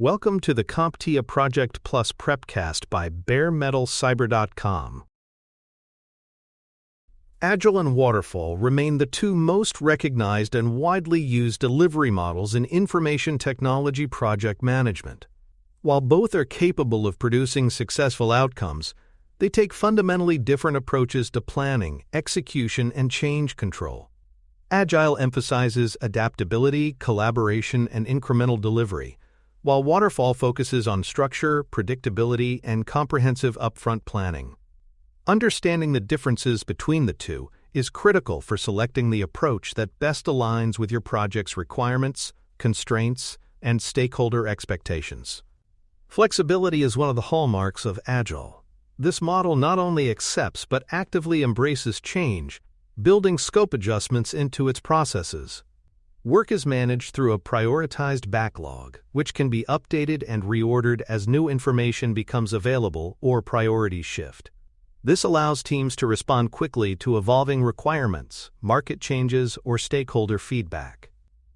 Welcome to the CompTIA Project Plus Prepcast by baremetalcyber.com. Agile and Waterfall remain the two most recognized and widely used delivery models in information technology project management. While both are capable of producing successful outcomes, they take fundamentally different approaches to planning, execution, and change control. Agile emphasizes adaptability, collaboration, and incremental delivery, while Waterfall focuses on structure, predictability, and comprehensive upfront planning. Understanding the differences between the two is critical for selecting the approach that best aligns with your project's requirements, constraints, and stakeholder expectations. Flexibility is one of the hallmarks of Agile. This model not only accepts but actively embraces change, building scope adjustments into its processes. Work is managed through a prioritized backlog, which can be updated and reordered as new information becomes available or priorities shift. This allows teams to respond quickly to evolving requirements, market changes, or stakeholder feedback.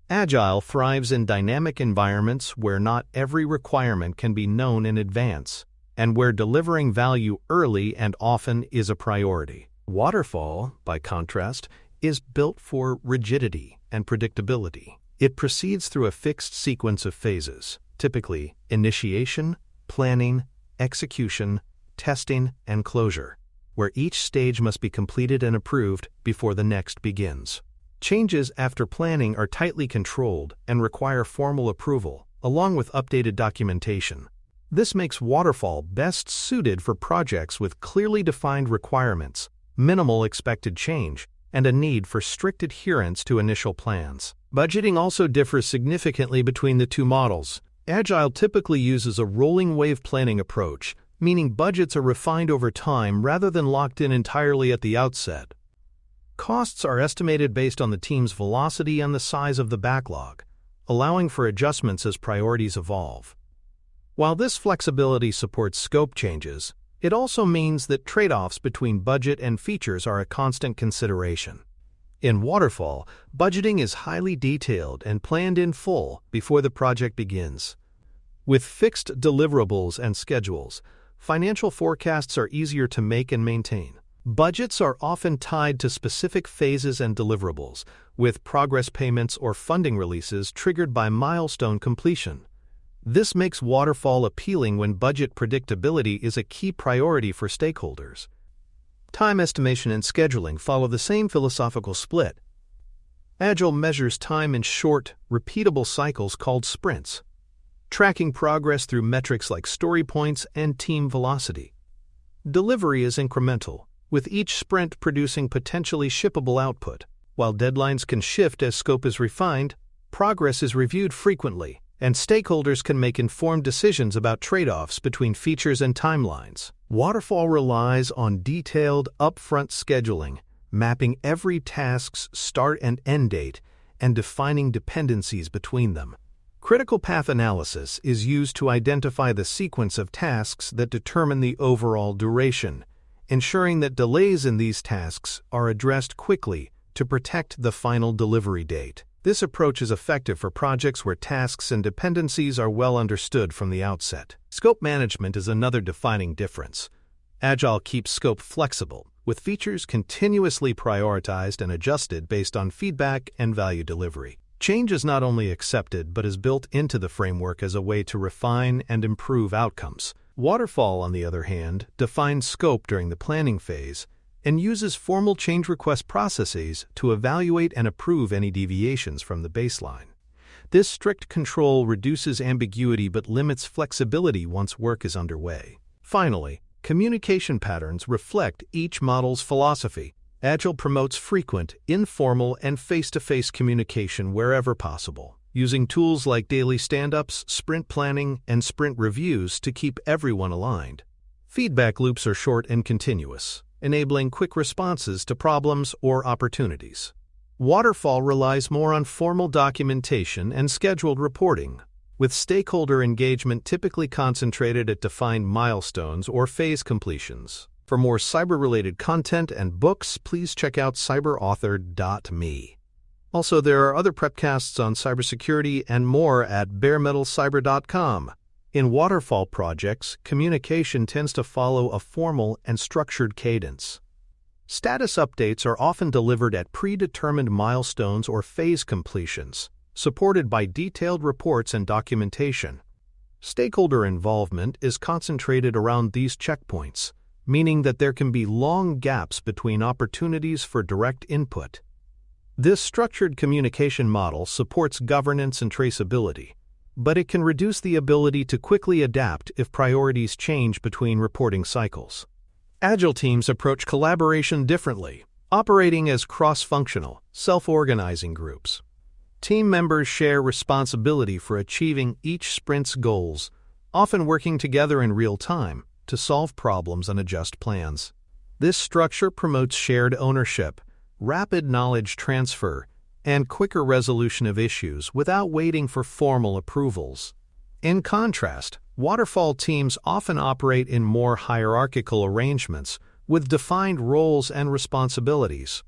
Agile thrives in dynamic environments where not every requirement can be known in advance, and where delivering value early and often is a priority. Waterfall, by contrast, is built for rigidity and predictability. It proceeds through a fixed sequence of phases, typically initiation, planning, execution, testing, and closure, where each stage must be completed and approved before the next begins. Changes after planning are tightly controlled and require formal approval, along with updated documentation. This makes Waterfall best suited for projects with clearly defined requirements, minimal expected change, and a need for strict adherence to initial plans. Budgeting also differs significantly between the two models. Agile typically uses a rolling wave planning approach, meaning budgets are refined over time rather than locked in entirely at the outset. Costs are estimated based on the team's velocity and the size of the backlog, allowing for adjustments as priorities evolve. While this flexibility supports scope changes, it also means that trade-offs between budget and features are a constant consideration. In Waterfall, budgeting is highly detailed and planned in full before the project begins. With fixed deliverables and schedules, financial forecasts are easier to make and maintain. Budgets are often tied to specific phases and deliverables, with progress payments or funding releases triggered by milestone completion. This makes Waterfall appealing when budget predictability is a key priority for stakeholders. Time estimation and scheduling follow the same philosophical split. Agile measures time in short, repeatable cycles called sprints, tracking progress through metrics like story points and team velocity. Delivery is incremental, with each sprint producing potentially shippable output. While deadlines can shift as scope is refined, progress is reviewed frequently, and stakeholders can make informed decisions about trade-offs between features and timelines. Waterfall relies on detailed, upfront scheduling, mapping every task's start and end date, and defining dependencies between them. Critical path analysis is used to identify the sequence of tasks that determine the overall duration, ensuring that delays in these tasks are addressed quickly to protect the final delivery date. This approach is effective for projects where tasks and dependencies are well understood from the outset. Scope management is another defining difference. Agile keeps scope flexible, with features continuously prioritized and adjusted based on feedback and value delivery. Change is not only accepted but is built into the framework as a way to refine and improve outcomes. Waterfall, on the other hand, defines scope during the planning phase and uses formal change request processes to evaluate and approve any deviations from the baseline. This strict control reduces ambiguity but limits flexibility once work is underway. Finally, communication patterns reflect each model's philosophy. Agile promotes frequent, informal, and face-to-face communication wherever possible, using tools like daily stand-ups, sprint planning, and sprint reviews to keep everyone aligned. Feedback loops are short and continuous, enabling quick responses to problems or opportunities. Waterfall relies more on formal documentation and scheduled reporting, with stakeholder engagement typically concentrated at defined milestones or phase completions. For more cyber-related content and books, please check out cyberauthor.me. Also, there are other prepcasts on cybersecurity and more at baremetalcyber.com. In waterfall projects, communication tends to follow a formal and structured cadence. Status updates are often delivered at predetermined milestones or phase completions, supported by detailed reports and documentation. Stakeholder involvement is concentrated around these checkpoints, meaning that there can be long gaps between opportunities for direct input. This structured communication model supports governance and traceability, but it can reduce the ability to quickly adapt if priorities change between reporting cycles. Agile teams approach collaboration differently, operating as cross-functional, self-organizing groups. Team members share responsibility for achieving each sprint's goals, often working together in real time to solve problems and adjust plans. This structure promotes shared ownership, rapid knowledge transfer, and quicker resolution of issues without waiting for formal approvals. In contrast, waterfall teams often operate in more hierarchical arrangements with defined roles and responsibilities.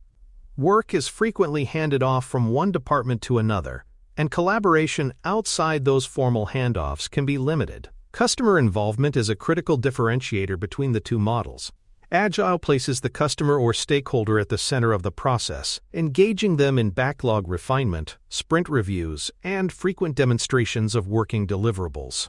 Work is frequently handed off from one department to another, and collaboration outside those formal handoffs can be limited. Customer involvement is a critical differentiator between the two models. Agile places the customer or stakeholder at the center of the process, engaging them in backlog refinement, sprint reviews, and frequent demonstrations of working deliverables.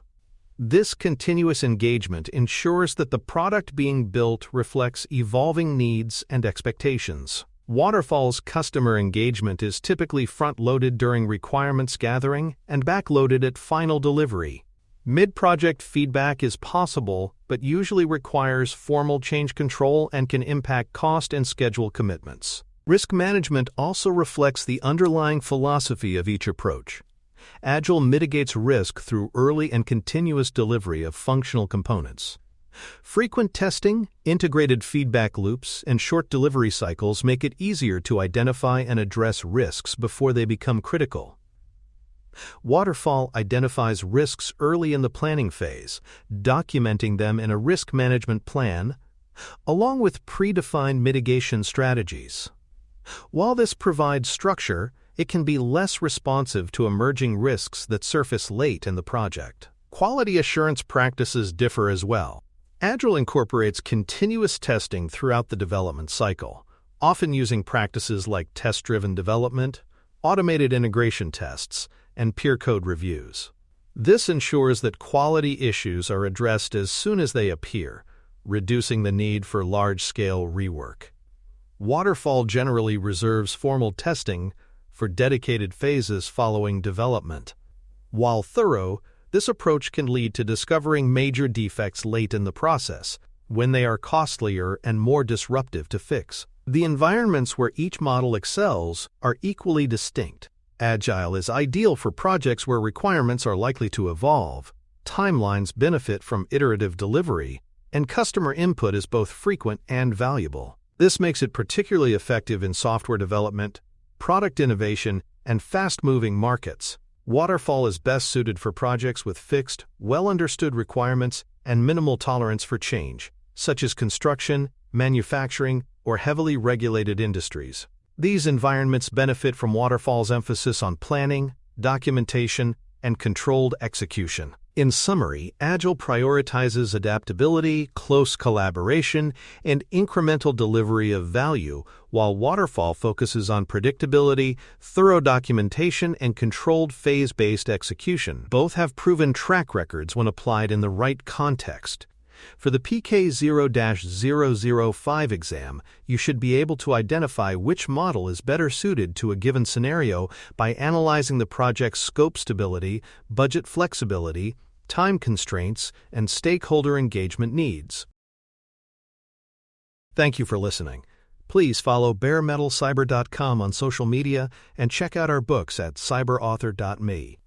This continuous engagement ensures that the product being built reflects evolving needs and expectations. Waterfall's customer engagement is typically front-loaded during requirements gathering and back-loaded at final delivery. Mid-project feedback is possible, but usually requires formal change control and can impact cost and schedule commitments. Risk management also reflects the underlying philosophy of each approach. Agile mitigates risk through early and continuous delivery of functional components. Frequent testing, integrated feedback loops, and short delivery cycles make it easier to identify and address risks before they become critical. Waterfall identifies risks early in the planning phase, documenting them in a risk management plan, along with predefined mitigation strategies. While this provides structure, it can be less responsive to emerging risks that surface late in the project. Quality assurance practices differ as well. Agile incorporates continuous testing throughout the development cycle, often using practices like test-driven development, automated integration tests, and peer code reviews. This ensures that quality issues are addressed as soon as they appear, reducing the need for large-scale rework. Waterfall generally reserves formal testing for dedicated phases following development. While thorough, this approach can lead to discovering major defects late in the process, when they are costlier and more disruptive to fix. The environments where each model excels are equally distinct. Agile is ideal for projects where requirements are likely to evolve, timelines benefit from iterative delivery, and customer input is both frequent and valuable. This makes it particularly effective in software development, product innovation, and fast-moving markets. Waterfall is best suited for projects with fixed, well-understood requirements and minimal tolerance for change, such as construction, manufacturing, or heavily regulated industries. These environments benefit from Waterfall's emphasis on planning, documentation, and controlled execution. In summary, Agile prioritizes adaptability, close collaboration, and incremental delivery of value, while Waterfall focuses on predictability, thorough documentation, and controlled phase-based execution. Both have proven track records when applied in the right context. For the PK0-005 exam, you should be able to identify which model is better suited to a given scenario by analyzing the project's scope stability, budget flexibility, time constraints, and stakeholder engagement needs. Thank you for listening. Please follow baremetalcyber.com on social media and check out our books at cyberauthor.me.